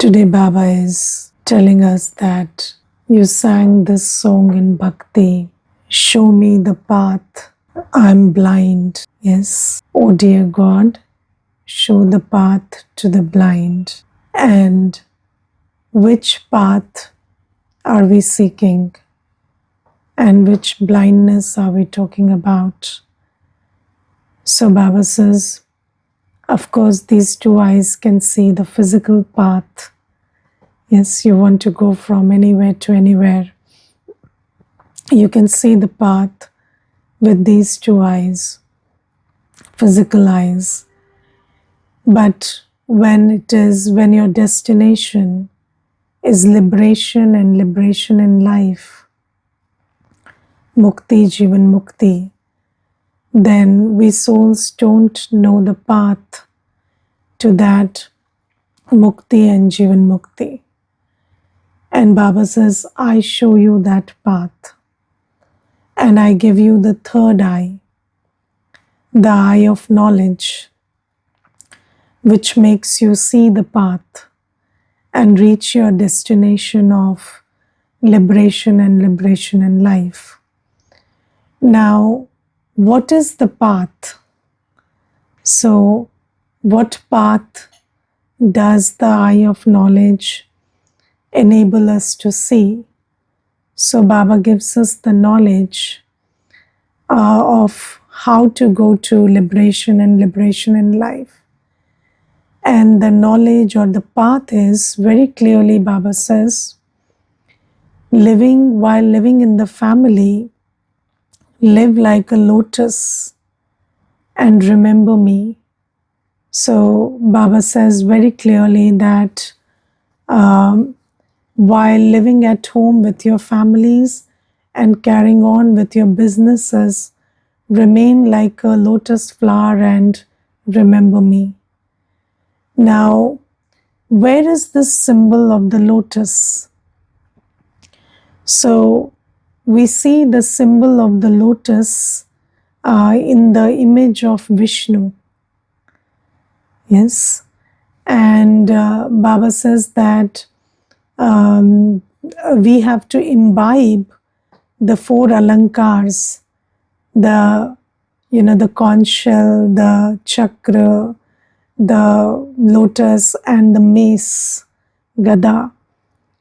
Today Baba is telling us that you sang this song in Bhakti. Show me the path, I'm blind. Yes, oh dear God, show the path to the blind. And which path are we seeking? And which blindness are we talking about? So Baba says, of course, these two eyes can see the physical path. Yes, you want to go from anywhere to anywhere. You can see the path with these two eyes, physical eyes. But when your destination is liberation and liberation in life, Mukti, Jivan Mukti, then we souls don't know the path to that Mukti and Jivan Mukti. And Baba says, I show you that path. And I give you the third eye, the eye of knowledge, which makes you see the path and reach your destination of liberation and liberation in life. Now, what is the path? So, what path does the eye of knowledge enable us to see? So, Baba gives us the knowledge of how to go to liberation and liberation in life. And the knowledge or the path is very clearly, Baba says, while living in the family, live like a lotus and remember me. So Baba says very clearly that while living at home with your families and carrying on with your businesses, remain like a lotus flower and remember me. Now, where is this symbol of the lotus? So, we see the symbol of the lotus in the image of Vishnu. Yes, and Baba says that we have to imbibe the four alankars, the conch shell, the chakra, the lotus, and the mace, gada.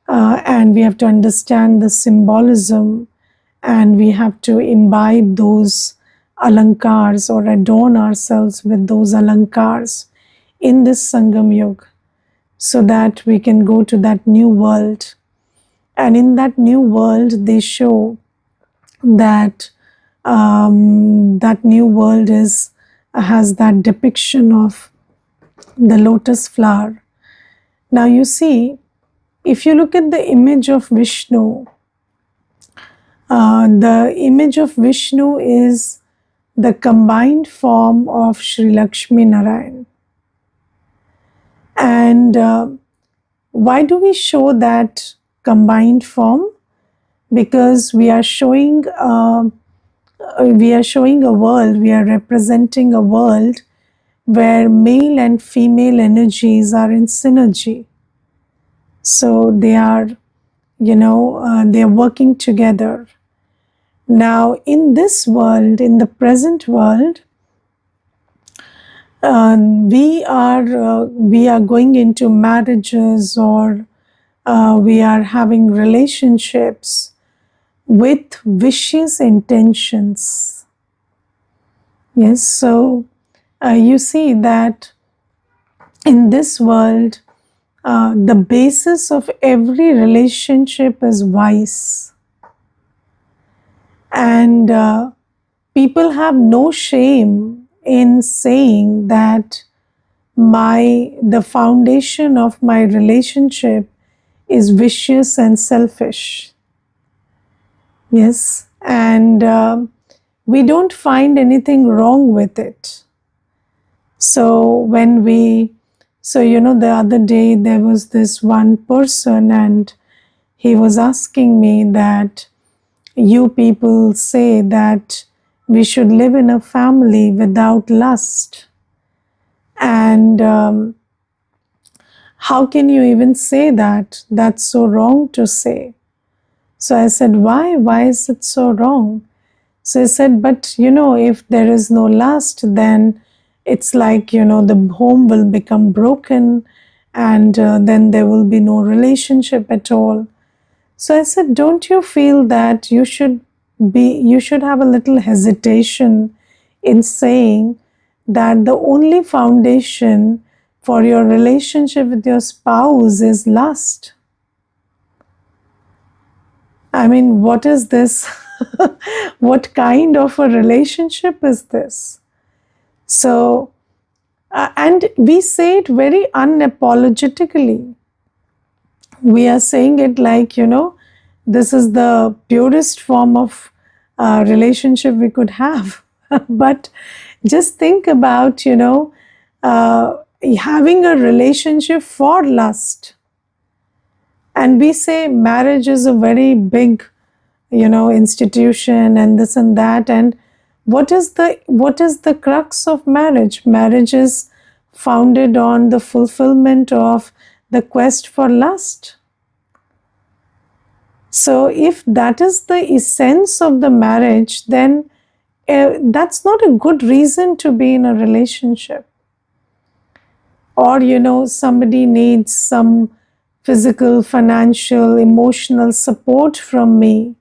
And we have to understand the symbolism, and we have to imbibe those alankars or adorn ourselves with those alankars in this Sangam Yuga, so that we can go to that new world. And in that new world, they show that that new world has that depiction of the lotus flower. Now you see, if you look at the image of Vishnu, the image of Vishnu is the combined form of Sri Lakshmi Narayan. And why do we show that combined form? Because we are showing a world, we are representing a world where male and female energies are in synergy. So they are, they are working together. Now, in this world, in the present world, we are going into marriages, or we are having relationships with vicious intentions. Yes, so you see that in this world, the basis of every relationship is vice. And people have no shame in saying that the foundation of my relationship is vicious and selfish. Yes, and we don't find anything wrong with it. So the other day there was this one person, and he was asking me that you people say that we should live in a family without lust. And How can you even say that? That's so wrong to say. So I said, why? Why is it so wrong? So he said, but if there is no lust, then it's like, the home will become broken, and then there will be no relationship at all. So I said, don't you feel that you should have a little hesitation in saying that the only foundation for your relationship with your spouse is lust? I mean, what is this? What kind of a relationship is this? So, and we say it very unapologetically. We are saying it like, this is the purest form of relationship we could have. But just think about, having a relationship for lust. And we say marriage is a very big, institution, and this and that. And what is the crux of marriage? Marriage is founded on the fulfillment of the quest for lust. So if that is the essence of the marriage, then that's not a good reason to be in a relationship. Or, somebody needs some physical, financial, emotional support from me.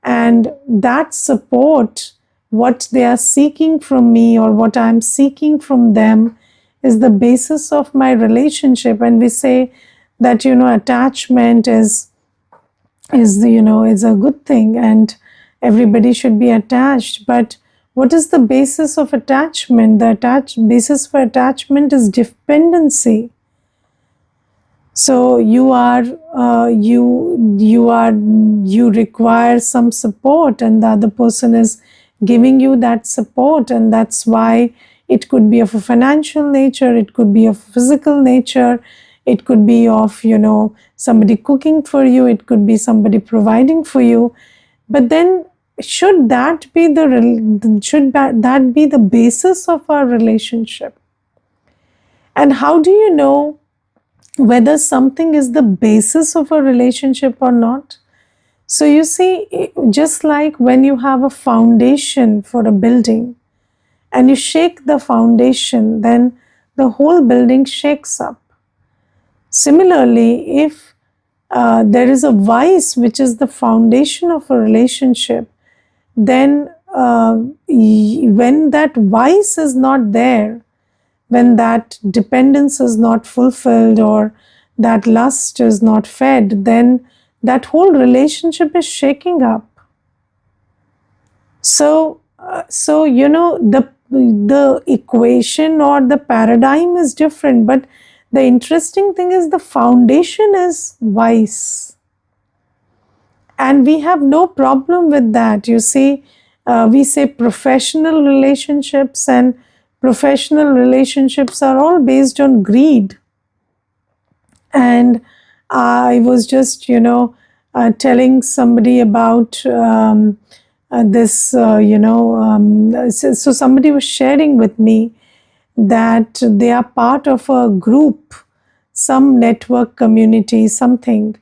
And that support, what they are seeking from me or what I'm seeking from them, is the basis of my relationship. And we say that, attachment is a good thing, and everybody should be attached. But what is the basis of attachment? The basis for attachment is dependency. So you require some support, and the other person is giving you that support, and that's why it could be of a financial nature, it could be of physical nature, it could be of somebody cooking for you, it could be somebody providing for you. But then should that be the basis of our relationship? And how do you know whether something is the basis of a relationship or not? So you see, just like when you have a foundation for a building and you shake the foundation, then the whole building shakes up. Similarly, if there is a vice which is the foundation of a relationship, then when that vice is not there, when that dependence is not fulfilled or that lust is not fed, then that whole relationship is shaking up. So the equation or the paradigm is different, but the interesting thing is the foundation is vice. And we have no problem with that. You see, we say professional relationships, and professional relationships are all based on greed. And I was just, telling somebody about this, so somebody was sharing with me that they are part of a group, some network community, something.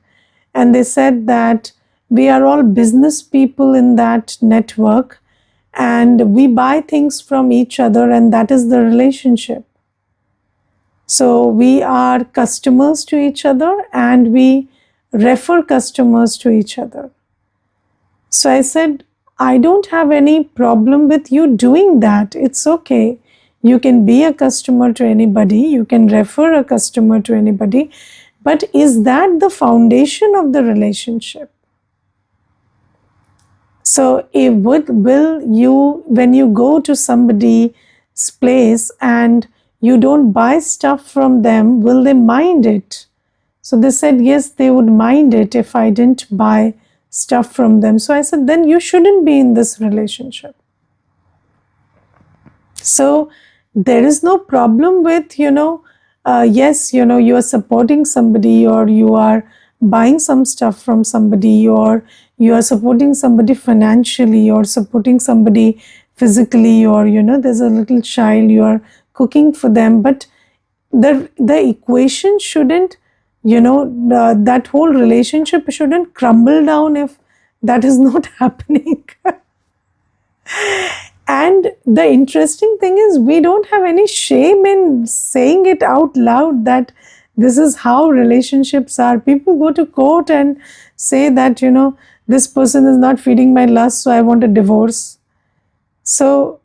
And they said that we are all business people in that network, and we buy things from each other, and that is the relationship. So we are customers to each other, and we refer customers to each other. So I said, I don't have any problem with you doing that. It's okay. You can be a customer to anybody, you can refer a customer to anybody, but is that the foundation of the relationship? So when you go to somebody's place and you don't buy stuff from them, will they mind it? So they said, yes, they would mind it if I didn't buy stuff from them. So I said, then you shouldn't be in this relationship. So there is no problem with, yes, you are supporting somebody, or you are buying some stuff from somebody, or you are supporting somebody financially, or supporting somebody physically, or, there's a little child, you are cooking for them. But the equation shouldn't, that whole relationship shouldn't crumble down if that is not happening. And the interesting thing is, we don't have any shame in saying it out loud that this is how relationships are. People go to court and say that, this person is not feeding my lust, so I want a divorce. So,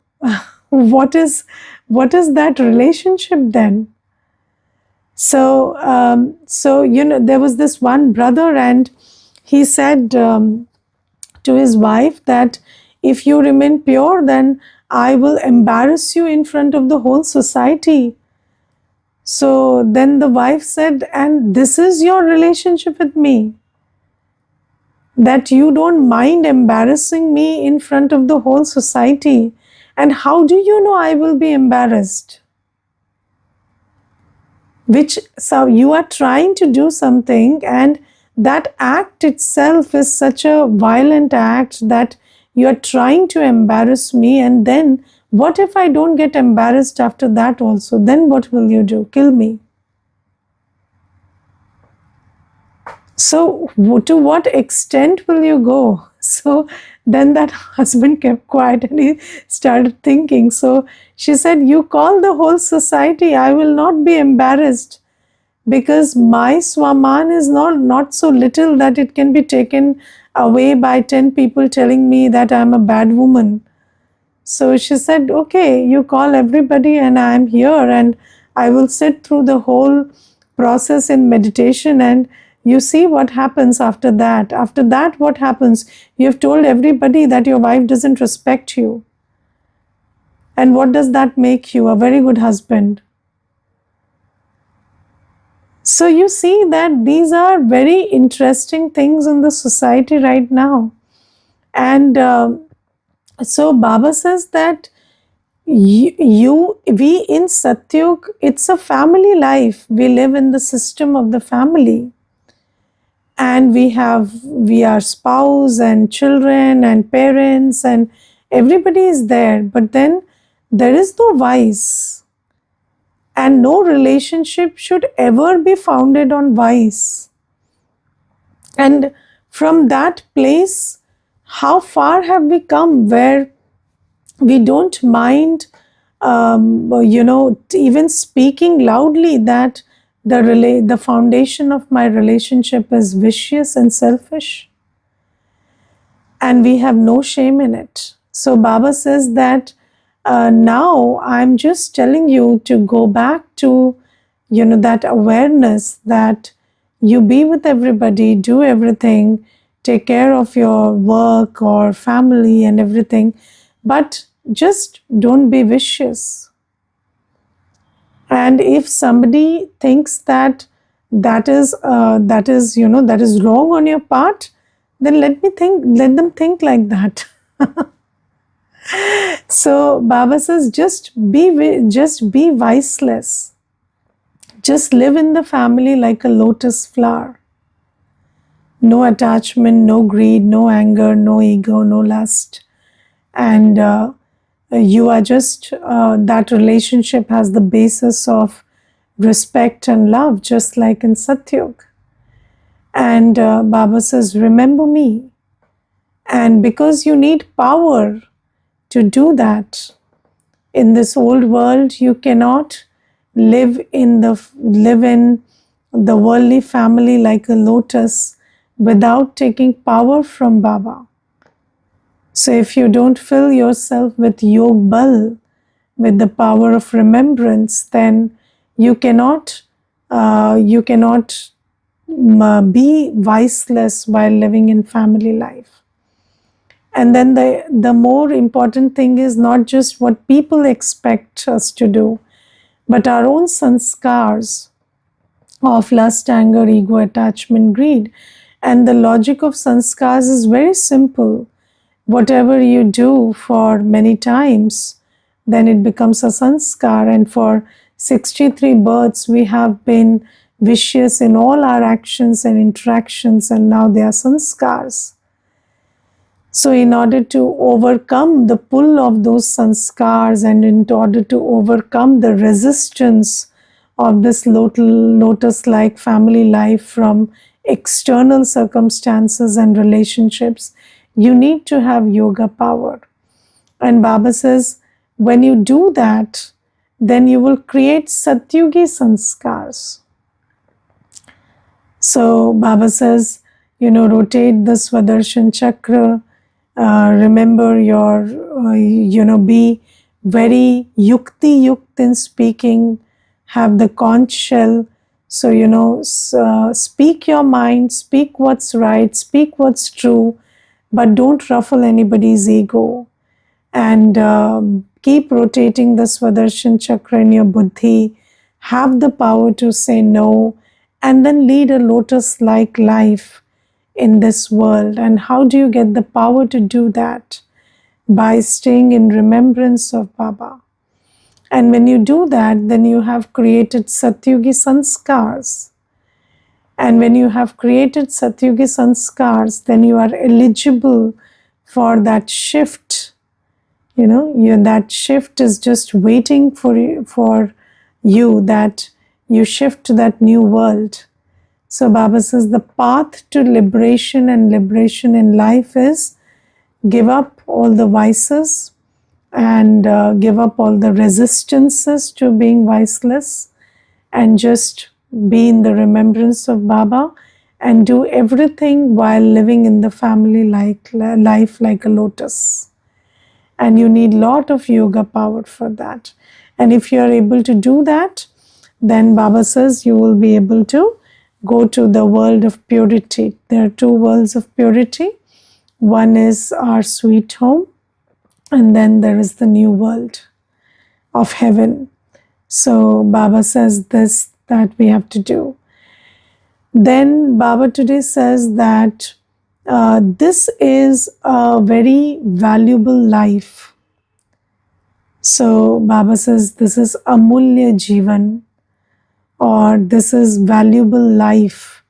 what is that relationship then? So, there was this one brother, and he said to his wife that if you remain pure, then I will embarrass you in front of the whole society. So then the wife said, and this is your relationship with me, that you don't mind embarrassing me in front of the whole society. And how do you know I will be embarrassed? So you are trying to do something, and that act itself is such a violent act that you are trying to embarrass me. And then what if I don't get embarrassed after that also? Then what will you do? Kill me. So to what extent will you go? So then that husband kept quiet and he started thinking. So she said, you call the whole society, I will not be embarrassed, because my Swaman is not so little that it can be taken away by 10 people telling me that I'm a bad woman. So she said, okay, you call everybody and I'm here, and I will sit through the whole process in meditation, and you see what happens after that. After that, what happens? You have told everybody that your wife doesn't respect you. And what does that make you? A very good husband. So you see that these are very interesting things in the society right now. And so Baba says that we in Satyug, it's a family life. We live in the system of the family. And we are spouse and children and parents, and everybody is there. But then there is no vice. And no relationship should ever be founded on vice. And from that place, how far have we come, where we don't mind, even speaking loudly that the foundation of my relationship is vicious and selfish. And we have no shame in it. So Baba says that now I'm just telling you to go back to, that awareness that you be with everybody, do everything, take care of your work or family and everything, but just don't be vicious. And if somebody thinks that is wrong on your part, then let them think like that. So Baba says, just be viceless. Just live in the family like a lotus flower. No attachment, no greed, no anger, no ego, no lust. And you are just, that relationship has the basis of respect and love, just like in Satyug. And Baba says, remember me. And because you need power to do that, in this old world, you cannot live in the worldly family like a lotus without taking power from Baba. So if you don't fill yourself with Yog Bal, with the power of remembrance, then you cannot be viceless while living in family life. And then the more important thing is not just what people expect us to do, but our own sanskars of lust, anger, ego, attachment, greed. And the logic of sanskars is very simple. Whatever you do for many times, then it becomes a sanskar. And for 63 births, we have been vicious in all our actions and interactions, and now they are sanskars. So in order to overcome the pull of those sanskars, and in order to overcome the resistance of this lotus-like family life from external circumstances and relationships, you need to have yoga power. And Baba says, when you do that, then you will create satyugi sanskars. So Baba says, rotate the Swadershan chakra, remember your, be very yukti-yukt in speaking, have the conch shell. So, speak your mind, speak what's right, speak what's true, but don't ruffle anybody's ego. And keep rotating the Swadershan chakra in your buddhi. Have the power to say no, and then lead a lotus-like life in this world. And how do you get the power to do that? By staying in remembrance of Baba. And when you do that, then you have created Satyugi Sanskars. And when you have created Satyugi Sanskars, then you are eligible for that shift. That shift is just waiting for you, that you shift to that new world. So Baba says the path to liberation and liberation in life is give up all the vices and give up all the resistances to being viceless, and just be in the remembrance of Baba and do everything while living in the family life like a lotus. And you need a lot of yoga power for that. And if you are able to do that, then Baba says you will be able to go to the world of purity. There are two worlds of purity. One is our sweet home, and then there is the new world of heaven. So Baba says that we have to do. Then Baba today says that this is a very valuable life. So Baba says this is amulya jivan, or this is valuable life.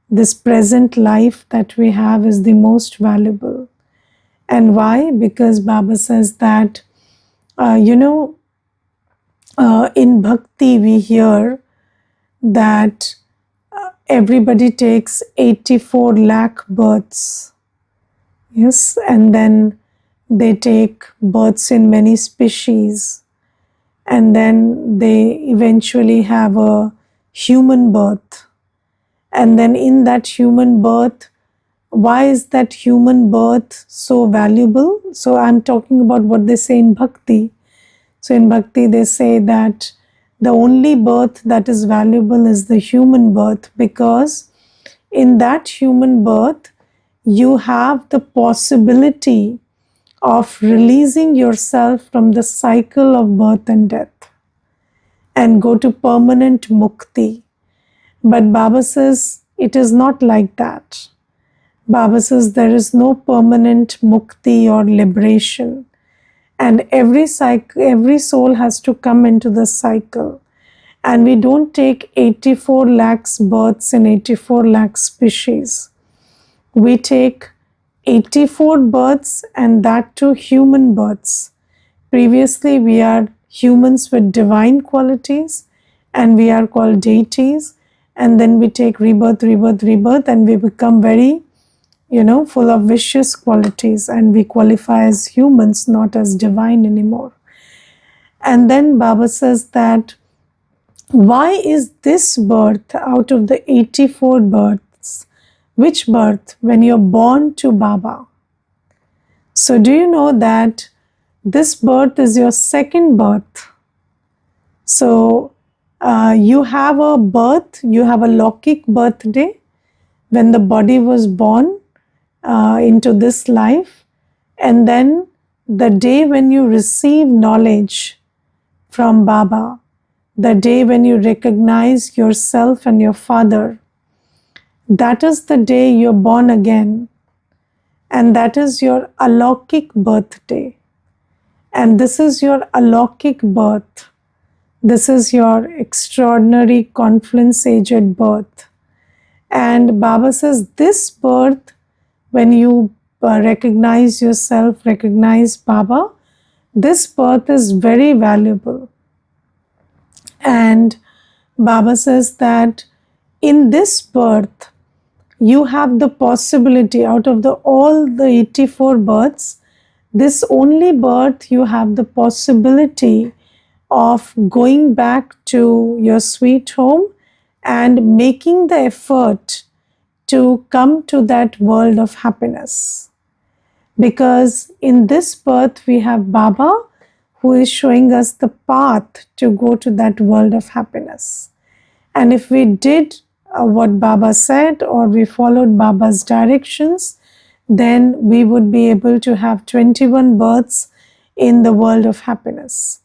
This present life that we have is the most valuable. And why? Because Baba says that, in bhakti we hear that everybody takes 84 lakh births. Yes, and then they take births in many species, and then they eventually have a human birth. And then in that human birth, why is that human birth so valuable? So I'm talking about what they say in bhakti. So in bhakti they say that the only birth that is valuable is the human birth, because in that human birth you have the possibility of releasing yourself from the cycle of birth and death and go to permanent mukti. But Baba says it is not like that. Baba says there is no permanent mukti or liberation, and every soul has to come into the cycle. And we don't take 84 lakhs births in 84 lakh species. We take 84 births, and that too human births. Previously we are humans with divine qualities, and we are called deities, and then we take rebirth, and we become very, full of vicious qualities, and we qualify as humans, not as divine anymore. And then Baba says that why is this birth out of the 84 births, which birth? When you're born to Baba. So do you know that this birth is your second birth? So you have a birth, you have a Lokik birthday when the body was born into this life, and then the day when you receive knowledge from Baba, the day when you recognize yourself and your father, that is the day you're born again, and that is your Alokik birthday. And this is your Alokik birth. This is your extraordinary confluence-aged birth. And Baba says this birth, when you recognize yourself, recognize Baba, this birth is very valuable. And Baba says that in this birth, you have the possibility out of all the 84 births, this only birth you have the possibility of going back to your sweet home and making the effort to come to that world of happiness. Because in this birth we have Baba who is showing us the path to go to that world of happiness. And if we did what Baba said or we followed Baba's directions, then we would be able to have 21 births in the world of happiness.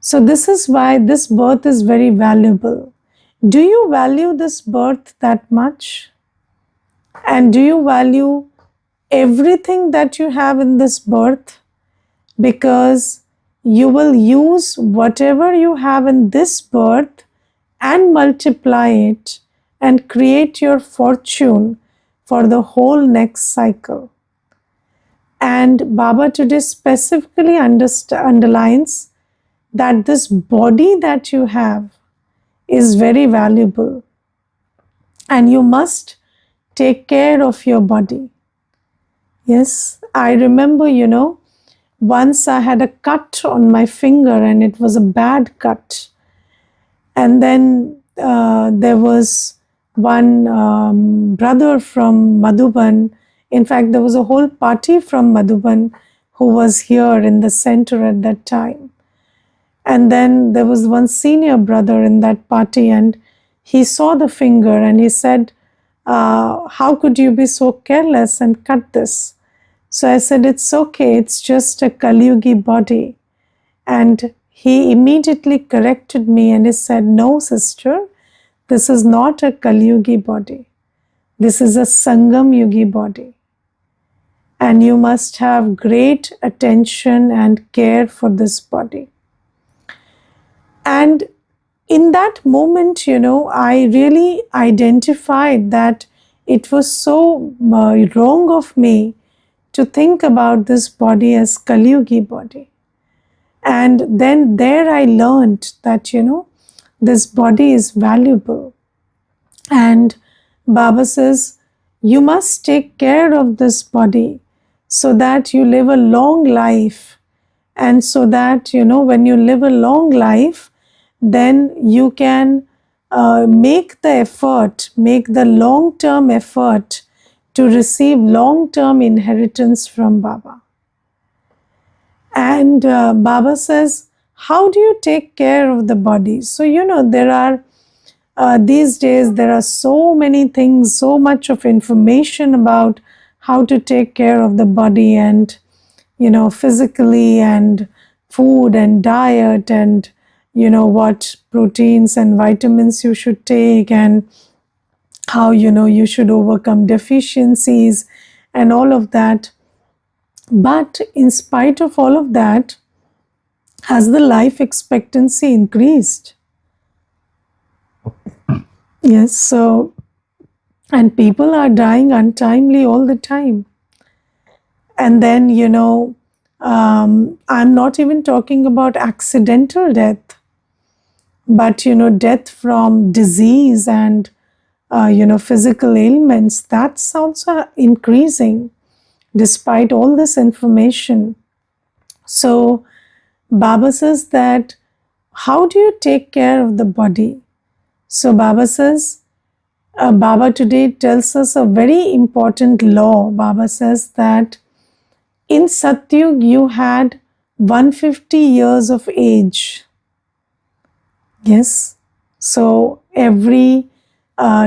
So this is why this birth is very valuable. Do you value this birth that much? And do you value everything that you have in this birth? Because you will use whatever you have in this birth and multiply it and create your fortune for the whole next cycle. And Baba today specifically underlines that this body that you have is very valuable and you must take care of your body. Yes, I remember, once I had a cut on my finger and it was a bad cut. And then there was one brother from Madhuban. In fact, there was a whole party from Madhuban who was here in the center at that time. And then there was one senior brother in that party and he saw the finger and he said, how could you be so careless and cut this? So I said, it's okay, it's just a Kali body. And he immediately corrected me and he said, no, sister, this is not a Kali body. This is a Sangam Yugi body. And you must have great attention and care for this body. And in that moment, I really identified that it was so wrong of me to think about this body as Kali body. And then there I learned that, this body is valuable. And Baba says, you must take care of this body so that you live a long life. And so that, when you live a long life, then you can make the effort, make the long-term effort to receive long-term inheritance from Baba. And Baba says, how do you take care of the body? So, there are, these days, there are so many things, so much of information about how to take care of the body and, physically and food and diet and, what proteins and vitamins you should take and how, you should overcome deficiencies and all of that. But in spite of all of that, has the life expectancy increased? Yes, so, and people are dying untimely all the time. And then, I'm not even talking about accidental death, but, death from disease and, physical ailments, that's also increasing despite all this information. So, Baba says that, how do you take care of the body? So, Baba says, Baba today tells us a very important law. Baba says that in Satyug you had 150 years of age. Yes, so every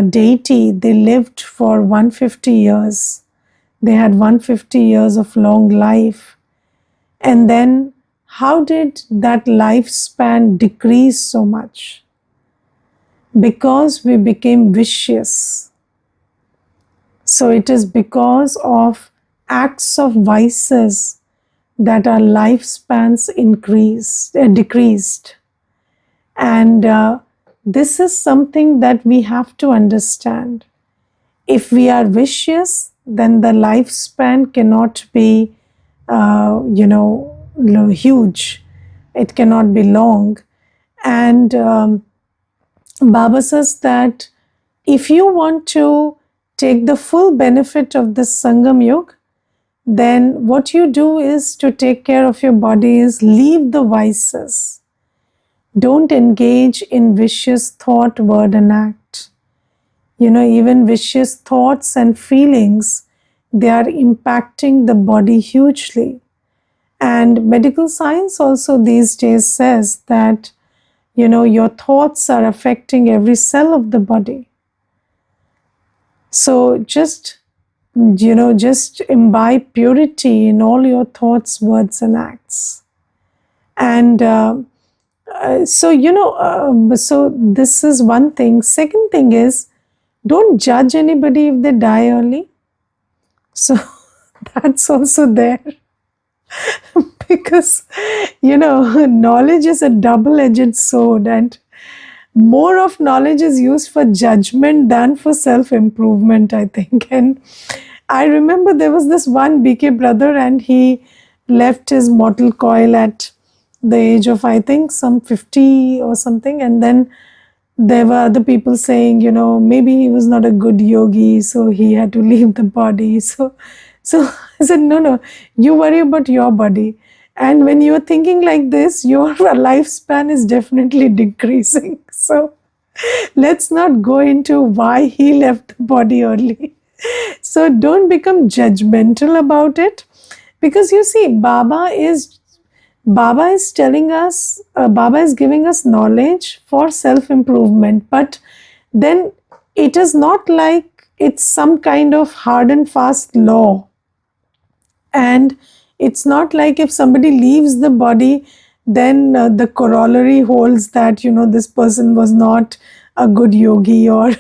deity, they lived for 150 years. They had 150 years of long life. And then how did that lifespan decrease so much? Because we became vicious. So it is because of acts of vices that our lifespans decreased. And this is something that we have to understand. If we are vicious, then the lifespan cannot be, huge. It cannot be long. And Baba says that if you want to take the full benefit of this Sangam Yuga, then what you do is to take care of your body is leave the vices. Don't engage in vicious thought, word, and act. Even vicious thoughts and feelings, they are impacting the body hugely. And medical science also these days says that, your thoughts are affecting every cell of the body. So just imbibe purity in all your thoughts, words, and acts. And so this is one thing. Second thing is, don't judge anybody if they die early. So that's also there. Because, knowledge is a double-edged sword, and more of knowledge is used for judgment than for self-improvement, I think. And I remember there was this one BK brother, and he left his mortal coil at the age of, I think, some 50 or something. And then there were other people saying, maybe he was not a good yogi, so he had to leave the body. So I said, no, you worry about your body. And when you're thinking like this, your lifespan is definitely decreasing. So let's not go into why he left the body early. So don't become judgmental about it, because you see, Baba is telling us, Baba is giving us knowledge for self-improvement, but then it is not like it's some kind of hard and fast law. And it's not like if somebody leaves the body, then the corollary holds that, this person was not a good yogi, or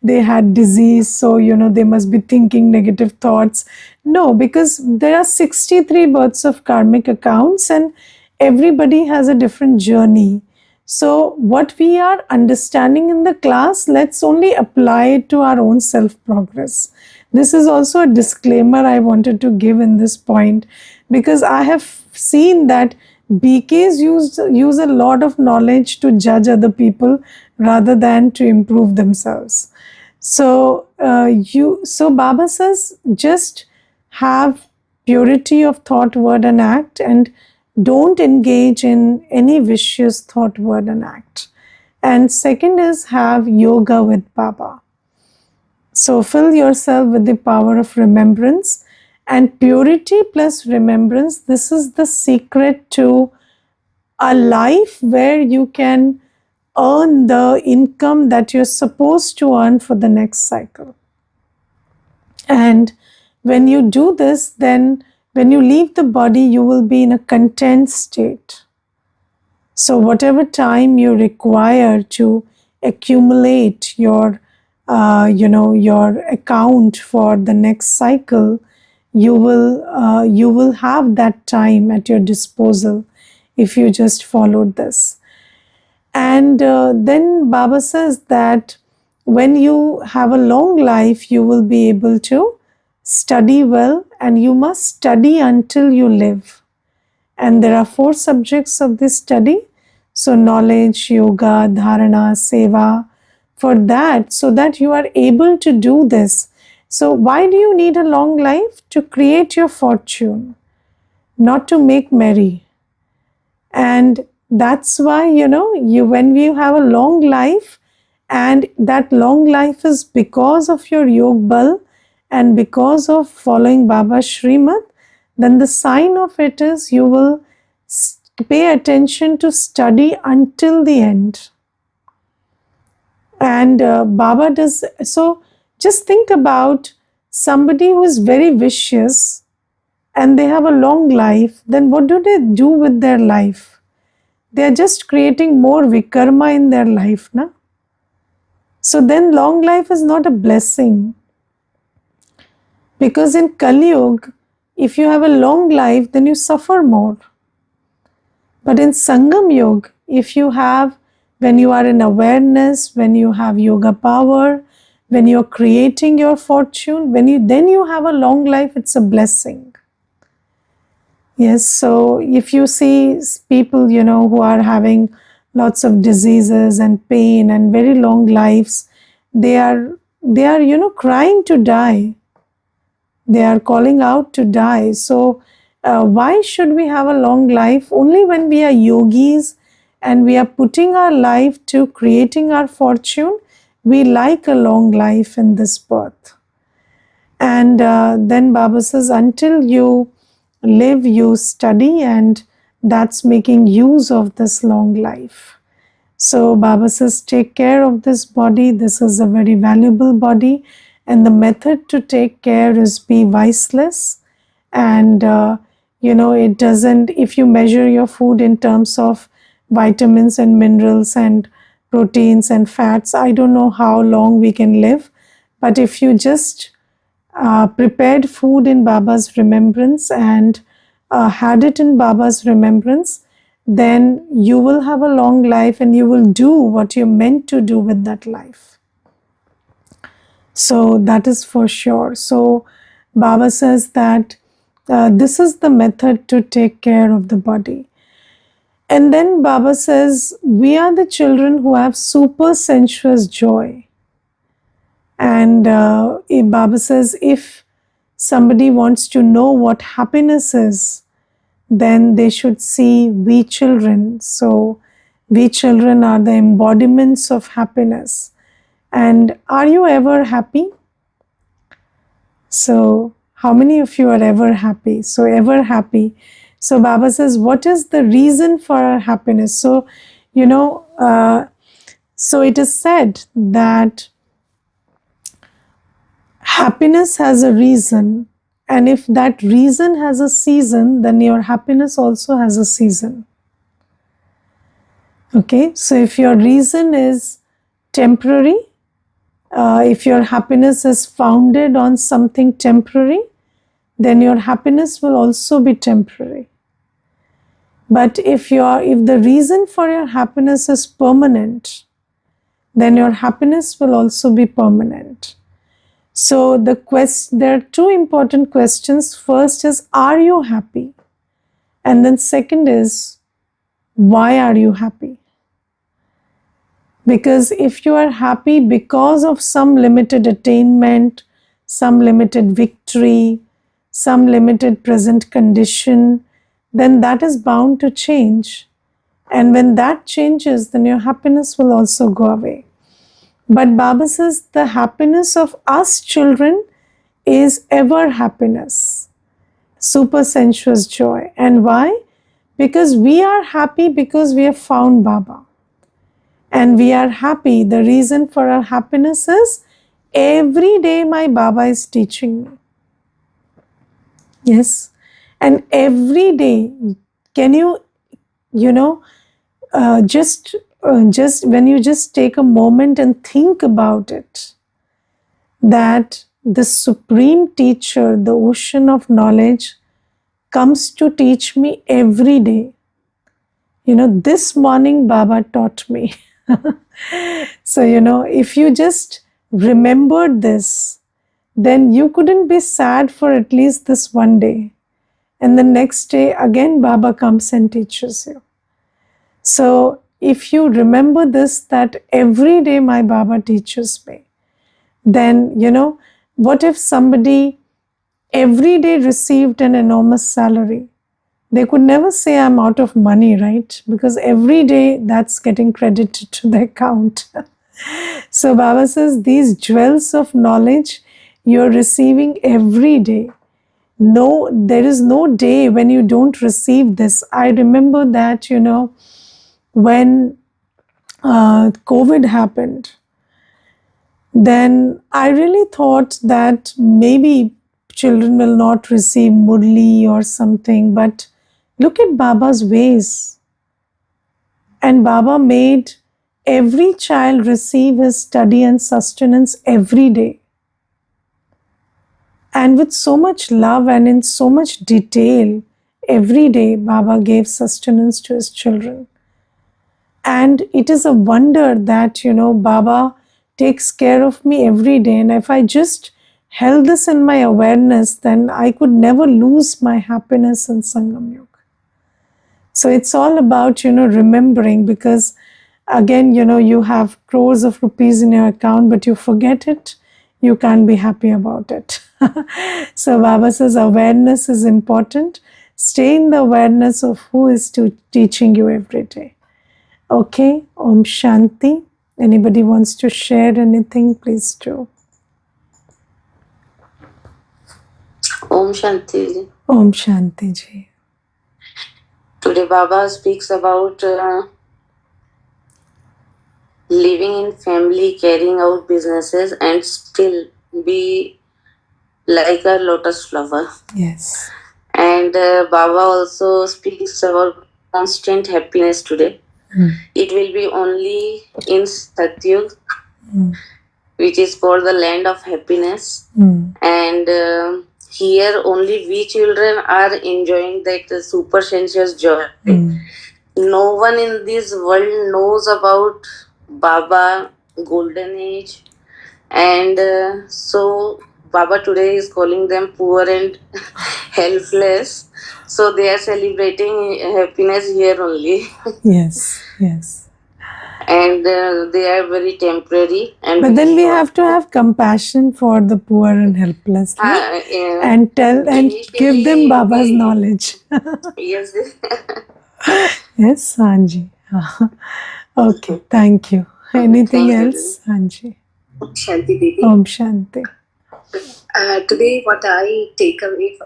they had disease, so, they must be thinking negative thoughts. No, because there are 63 births of karmic accounts, and everybody has a different journey. So what we are understanding in the class, let's only apply it to our own self-progress. This is also a disclaimer I wanted to give in this point, because I have seen that BKs use a lot of knowledge to judge other people rather than to improve themselves. So Baba says, just have purity of thought, word, and act, and don't engage in any vicious thought, word, and act. And second is, have yoga with Baba. So fill yourself with the power of remembrance, and purity plus remembrance. This is the secret to a life where you can earn the income that you're supposed to earn for the next cycle. And when you do this, then when you leave the body, you will be in a content state. So whatever time you require to accumulate your account for the next cycle, you will have that time at your disposal if you just followed this. And then Baba says that when you have a long life, you will be able to study well, and you must study until you live. And there are 4 subjects of this study. So knowledge, yoga, dharana, seva. For that, so that you are able to do this. So why do you need a long life? To create your fortune, not to make merry. And that's why, when you have a long life, and that long life is because of your yog bal and because of following Baba's Srimad, then the sign of it is you will pay attention to study until the end. And Baba does, so just think about somebody who is very vicious and they have a long life, then what do they do with their life? They are just creating more vikarma in their life, na? So then long life is not a blessing. Because in Kali Yuga, if you have a long life, then you suffer more. But in Sangam Yoga, if you have, when you are in awareness, when you have yoga power, when you are creating your fortune, then you have a long life, it's a blessing. Yes, so if you see people, who are having lots of diseases and pain and very long lives, they are crying to die. They are calling out to die. So why should we have a long life? Only when we are yogis and we are putting our life to creating our fortune, we like a long life in this birth. And then Baba says, until you live, you study, and that's making use of this long life. So Baba says, take care of this body. This is a very valuable body. And the method to take care is be viceless. And, it doesn't, if you measure your food in terms of vitamins and minerals and proteins and fats, I don't know how long we can live. But if you just prepared food in Baba's remembrance and had it in Baba's remembrance, then you will have a long life and you will do what you're meant to do with that life. So that is for sure. So Baba says that this is the method to take care of the body. And then Baba says, we are the children who have super sensuous joy. And Baba says, if somebody wants to know what happiness is, then they should see we children. So we children are the embodiments of happiness. And are you ever happy? So how many of you are ever happy? So ever happy. So Baba says, what is the reason for our happiness? So, so it is said that happiness has a reason, and if that reason has a season, then your happiness also has a season. Okay, so if your reason is temporary, if your happiness is founded on something temporary, then your happiness will also be temporary. But if the reason for your happiness is permanent, then your happiness will also be permanent. So there are two important questions. First is, are you happy? And then second is, why are you happy? Because if you are happy because of some limited attainment, some limited victory, some limited present condition, then that is bound to change. And when that changes, then your happiness will also go away. But Baba says the happiness of us children is ever happiness, super sensuous joy. And why? Because we are happy because we have found Baba. And we are happy. The reason for our happiness is every day my Baba is teaching me. Yes. And every day, can you, just when you just take a moment and think about it, that the supreme teacher, the ocean of knowledge, comes to teach me every day. This morning Baba taught me. So, if you just remembered this, then you couldn't be sad for at least this one day. And the next day again Baba comes and teaches you. So if you remember this, that every day my Baba teaches me, then, what if somebody every day received an enormous salary? They could never say I'm out of money, right? Because every day that's getting credited to the account. So Baba says these jewels of knowledge you're receiving every day. No, there is no day when you don't receive this. I remember that, when COVID happened, then I really thought that maybe children will not receive Murli or something, but look at Baba's ways. And Baba made every child receive his study and sustenance every day. And with so much love and in so much detail, every day Baba gave sustenance to his children. And it is a wonder that, Baba takes care of me every day. And if I just held this in my awareness, then I could never lose my happiness in Sangam Yoga. So it's all about, remembering, because again, you have crores of rupees in your account, but you forget it, you can't be happy about it. So Baba says awareness is important. Stay in the awareness of who is teaching you every day. Okay, Om Shanti. Anybody wants to share anything, please do. Om Shanti. Om Shanti ji. Today Baba speaks about living in family, carrying out businesses, and still be like a lotus flower. Yes. And Baba also speaks about constant happiness today. It will be only in Satyug, which is called the land of happiness. And here only we children are enjoying that super sensuous joy. No one in this world knows about Baba golden age, and so Baba today is calling them poor and helpless. So they are celebrating happiness here only. Yes, yes. And they are very temporary. And but then we have to have compassion for the poor and helpless, and give them Baba's knowledge. Yes. Yes, Sanji. Okay, thank you. Anything Thank you, else, Sanji? Shanti Devi. Om Shanti. Today, what I take away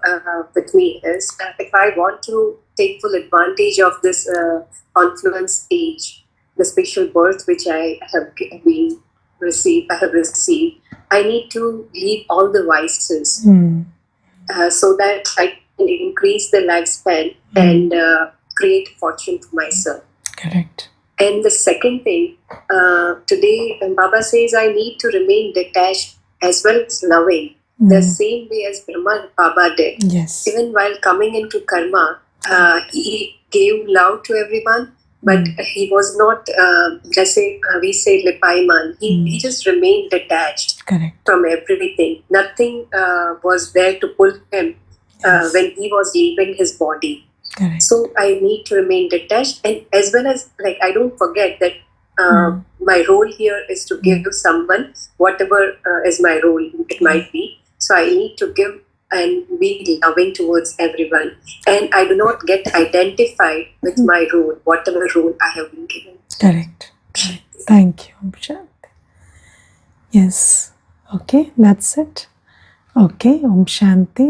with me is if I want to take full advantage of this confluence age, the special birth which I have received, I need to leave all the vices so that I can increase the lifespan and create fortune for myself. Correct. And the second thing, today Baba says I need to remain detached as well as loving, the same way as Brahma Baba did. Yes. Even while coming into karma, he gave love to everyone, but he was not, we say Lipaiman. He just remained detached. Correct. From everything. Nothing was there to pull him when he was leaving his body. Correct. So I need to remain detached, and as well as I don't forget that my role here is to give to someone whatever is my role it might be. So I need to give and be loving towards everyone, and I do not get identified with my role, whatever role I have been given. Correct. Correct. Thank you, Om Shanti. Yes. Okay, that's it. Okay, Om Shanti.